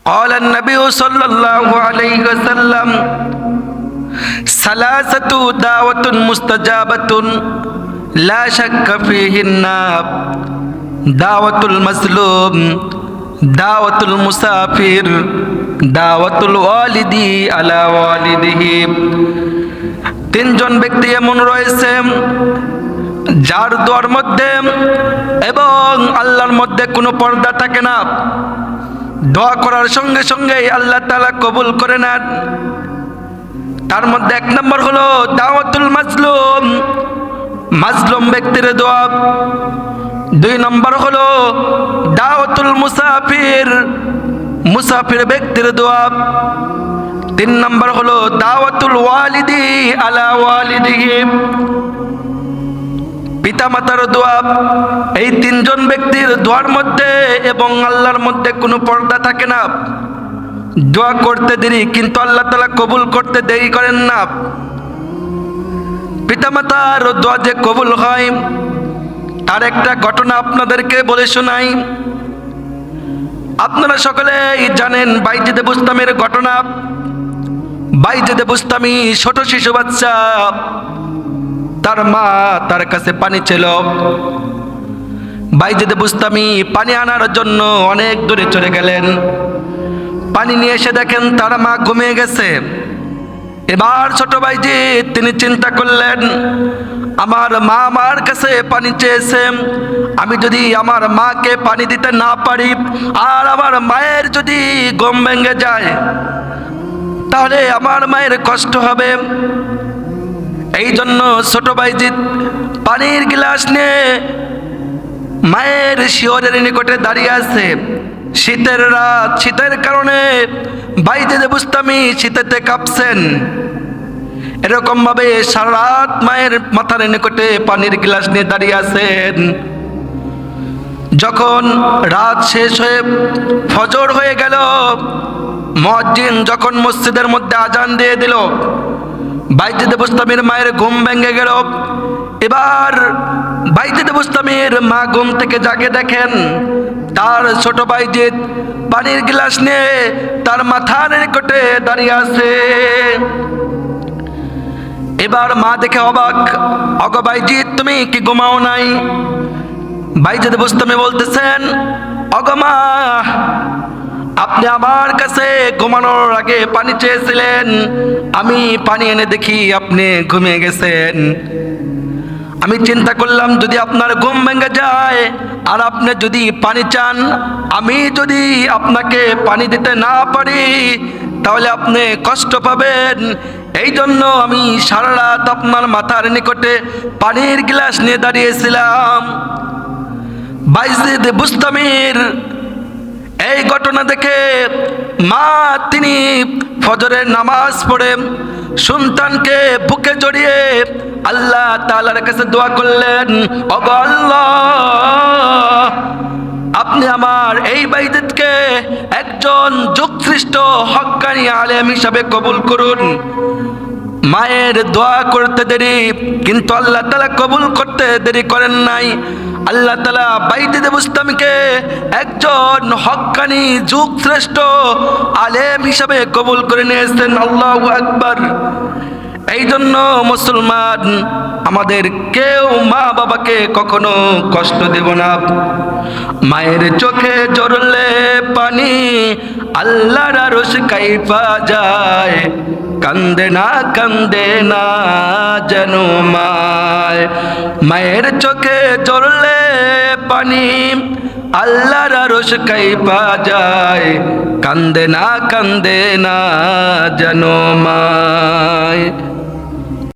قال النبي صلى الله عليه وسلم ثلاثة دعوة مستجابة لا شك فيهن دعوة المظلوم دعوة المسافر دعوة الوالد على والده। তিনজন ব্যক্তি এমন রয়েছে যার দোয়ার মধ্যে এবং আল্লাহর মধ্যে কোনো পর্দা থাকে না। দোয়া করার সঙ্গে সঙ্গে আল্লাহ তাআলা কবুল করে নেন। তার মধ্যে এক নম্বর হলো দাওয়াতুল মাজলুম, মাজলুম ব্যক্তির দোয়া। দুই নম্বর হলো দাওয়াতুল মুসাফির, মুসাফির ব্যক্তির দোয়া। তিন নম্বর হলো দাওয়াতুল ওয়ালিদি আলা ওয়ালিদিহি, পিতামাতার দোয়া। এই তিনজন ব্যক্তির দোয়ার মধ্যে এবং আল্লাহর মধ্যে কোনো পর্দা থাকে না। দোয়া করতে দেরি কিন্তু আল্লাহ তাআলা কবুল করতে দেরি করেন না। পিতামাতার দোয়া যে কবুল হয় তার একটা ঘটনা আপনাদেরকে বলে শোনাই। আপনারা সকলেই জানেন বাইজিদ বুস্তামির ঘটনা। বাইজিদ বুস্তামি ছোট শিশু বাচ্চা, তার মা তার কাছে পানি ছিল। বাইজিদ বুস্তামি পানি আনার জন্য অনেক দূরে চলে গেলেন। পানি নিয়ে এসে দেখেন তার মা ঘুমিয়ে গেছে। এবার ছোট বাইজিদ তিনি চিন্তা করলেন, আমার মা আমার কাছে পানি চেয়েছে, আমি যদি আমার মাকে পানি দিতে না পারি আর আমার মায়ের যদি ঘুম ভেঙে যায় তাহলে আমার মায়ের কষ্ট হবে। এই জন্য ছোট বাইজিদ পানির গ্লাস নিয়ে মায়ের শিয়রের নিকটে দাঁড়িয়ে আছে। শীতের রাত, শীতের কারণে বাইজিদ বুস্তামি শীতেতে কাঁপছেন। এরকম ভাবে সারা রাত মায়ের মাথার নিকটে পানির গ্লাস নিয়ে দাঁড়িয়ে আছেন। যখন রাত শেষ হয়ে ফজর হয়ে গেল, মুয়াজ্জিন যখন মসজিদের মধ্যে আজান দিয়ে দিল, বাইজিদ বুস্তামির মায়ের ঘুম ভেঙে গেল। এবার বাইজিদ বুস্তামির মা ঘুম থেকে জাগে দেখেন তার ছোট বাইজিদ পানির গ্লাস নিয়ে তার মাথার নিকটে দাঁড়িয়ে আছে। এবার মা দেখে অবাক, ওগো বাইজিদ তুমি কি ঘুমাও নাই? বাইজিদ বুস্তামি বলতেছেন, ওগো মা, আপনি আমার কাছে ঘুমানোর আগে পানি চেয়েছিলেন, আমি পানি এনে দেখি আপনি ঘুমিয়ে গেছেন। আমি চিন্তা করলাম যদি আপনার ঘুম ভেঙে যায় আর আপনি যদি পানি চান, আমি যদি আপনাকে পানি দিতে না পারি তাহলে আপনি কষ্ট পাবেন। এই জন্য আমি সারা রাত আপনার মাথার নিকটে পানির গ্লাস নিয়ে দাঁড়িয়েছিলাম। বাইজিদ বুস্তামির এই ঘটনা দেখে মা তিনি ফজরের নামাজ পড়ে সন্তানকে বুকে জড়িয়ে আল্লাহ তাআলার কাছে দোয়া করলেন, ওগো আল্লাহ, আপনি আমার এই বাইজিদকে একজন যুগশ্রেষ্ঠ হক্কানি আলেম হিসাবে কবুল করুন। মায়ের দোয়া করতে দেরি কিন্তু আল্লাহ তাআলা কবুল করতে দেরি করেন নাই। আল্লাহ তাআলা বাইজিদ বুস্তামিকে একজন হক্কানি যুগশ্রেষ্ঠ আলেম হিসাবে কবুল করে নিয়েছেন। আল্লাহু আকবার। এই জন্য মুসলমান আমাদের কেউ মা বাবাকে কখনো কষ্ট দেব না। মায়ের চোখে ঝরলে পানি আল্লাহর আরশ কাইফা যায়, কান্দে না যেন মায়। মায়ের চোখে ঝরলে পানি আল্লাহর আরশ কাইফা যায়, কান্দে না যেন মায়।